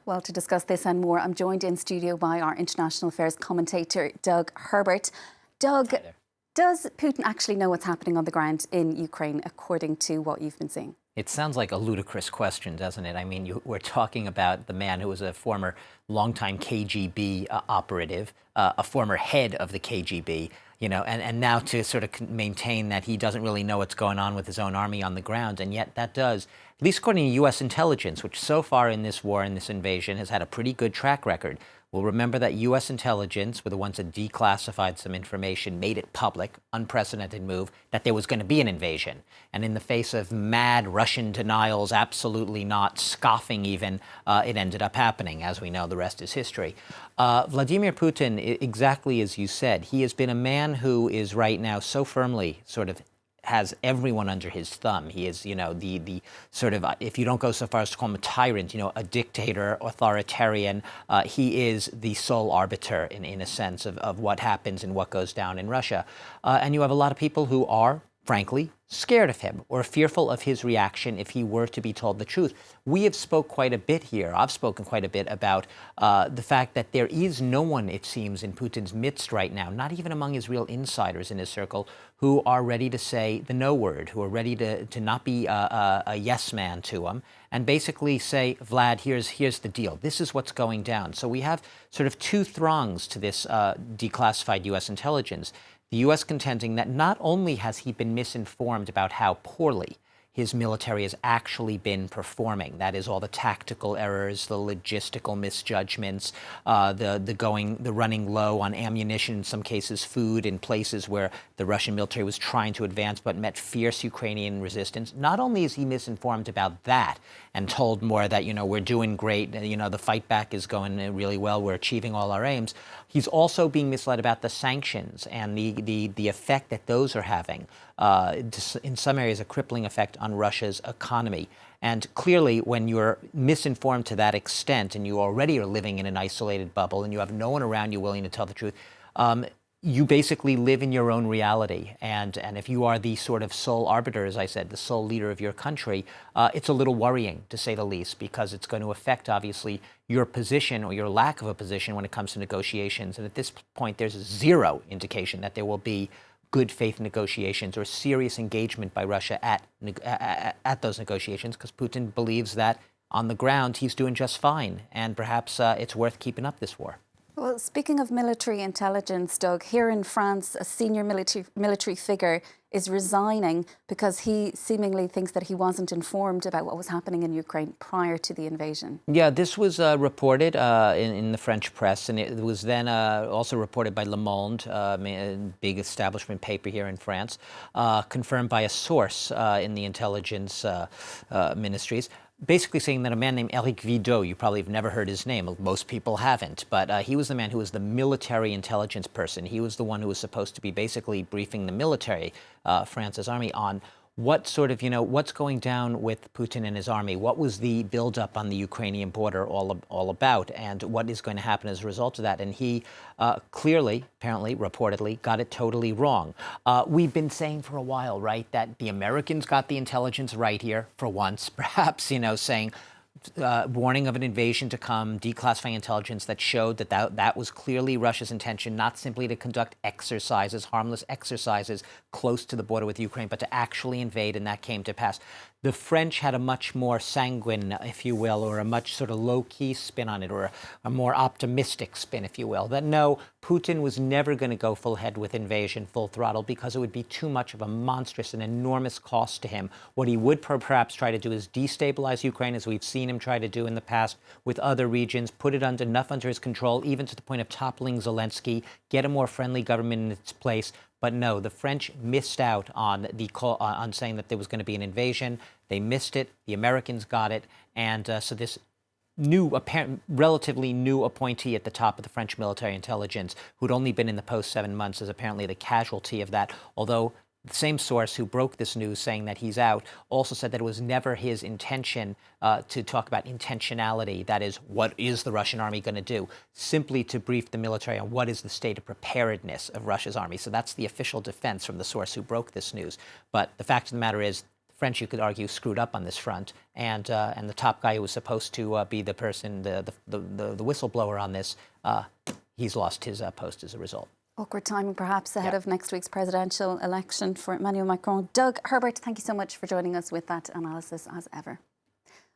Well, to discuss this and more, I'm joined in studio by our international affairs commentator, Doug Herbert. Doug, does Putin actually know what's happening on the ground in Ukraine, according to what you've been seeing? It sounds like a ludicrous question, doesn't it? I mean, we're talking about the man who was a former longtime KGB operative, a former head of the KGB, and now to sort of maintain that he doesn't really know what's going on with his own army on the ground. And yet that does, at least according to U.S. intelligence, which so far in this war, in this invasion, has had a pretty good track record. We'll remember that U.S. intelligence were the ones that declassified some information, made it public, unprecedented move, that there was going to be an invasion. And in the face of mad Russian denials, absolutely not, scoffing even, it ended up happening. As we know, the rest is history. Vladimir Putin, exactly as you said, he has been a man who is right now so firmly sort of has everyone under his thumb. He is, the sort of, if you don't go so far as to call him a tyrant, a dictator, authoritarian, he is the sole arbiter in a sense of what happens and what goes down in Russia. And you have a lot of people who are, frankly, scared of him or fearful of his reaction if he were to be told the truth. We have spoke quite a bit here. I've spoken quite a bit about the fact that there is no one, it seems, in Putin's midst right now, not even among his real insiders in his circle, who are ready to say the no word, who are ready to not be a yes man to him, and basically say, Vlad, here's the deal. This is what's going down. So we have sort of two throngs to this declassified U.S. intelligence. The U.S. contending that not only has he been misinformed about how poorly his military has actually been performing, that is all the tactical errors, the logistical misjudgments, the running low on ammunition, in some cases food, in places where the Russian military was trying to advance but met fierce Ukrainian resistance. Not only is he misinformed about that and told more that, we're doing great, the fight back is going really well, we're achieving all our aims, he's also being misled about the sanctions and the effect that those are having. In some areas, a crippling effect on Russia's economy. And clearly, when you're misinformed to that extent and you already are living in an isolated bubble and you have no one around you willing to tell the truth, you basically live in your own reality. And if you are the sort of sole arbiter, as I said, the sole leader of your country, it's a little worrying, to say the least, because it's going to affect, obviously, your position or your lack of a position when it comes to negotiations. And at this point, there's zero indication that there will be good faith negotiations or serious engagement by Russia at those negotiations, because Putin believes that on the ground he's doing just fine, and perhaps it's worth keeping up this war. Well, speaking of military intelligence, Doug, here in France, a senior military figure is resigning because he seemingly thinks that he wasn't informed about what was happening in Ukraine prior to the invasion. Yeah, this was reported in the French press, and it was then also reported by Le Monde, a big establishment paper here in France, confirmed by a source in the intelligence ministries. Basically saying that a man named Eric Vidot, you probably have never heard his name, most people haven't, but he was the man who was the military intelligence person. He was the one who was supposed to be basically briefing the military, France's army, on what sort of, what's going down with Putin and his army? What was the buildup on the Ukrainian border all about? And what is going to happen as a result of that? And he clearly, apparently, reportedly, got it totally wrong. We've been saying for a while, right, that the Americans got the intelligence right here for once, perhaps, saying, warning of an invasion to come, declassifying intelligence that showed that was clearly Russia's intention, not simply to conduct exercises, harmless exercises close to the border with Ukraine, but to actually invade, and that came to pass. The French had a much more sanguine, if you will, or a much sort of low-key spin on it, or a more optimistic spin, if you will, that no, Putin was never going to go full ahead with invasion, full throttle, because it would be too much of a monstrous and enormous cost to him. What he would perhaps try to do is destabilize Ukraine, as we've seen him try to do in the past with other regions, put it enough under his control, even to the point of toppling Zelensky, get a more friendly government in its place. But no, the French missed out on on saying that there was going to be an invasion. They missed it. The Americans got it. And so this relatively new appointee at the top of the French military intelligence, who'd only been in the post 7 months, is apparently the casualty of that, although the same source who broke this news saying that he's out also said that it was never his intention to talk about intentionality. That is, what is the Russian army going to do? Simply to brief the military on what is the state of preparedness of Russia's army. So that's the official defense from the source who broke this news. But the fact of the matter is, French, you could argue, screwed up on this front, and the top guy who was supposed to be the person, the whistleblower on this, he's lost his post as a result. Awkward timing, perhaps, ahead of next week's presidential election for Emmanuel Macron. Doug, Herbert, thank you so much for joining us with that analysis, as ever.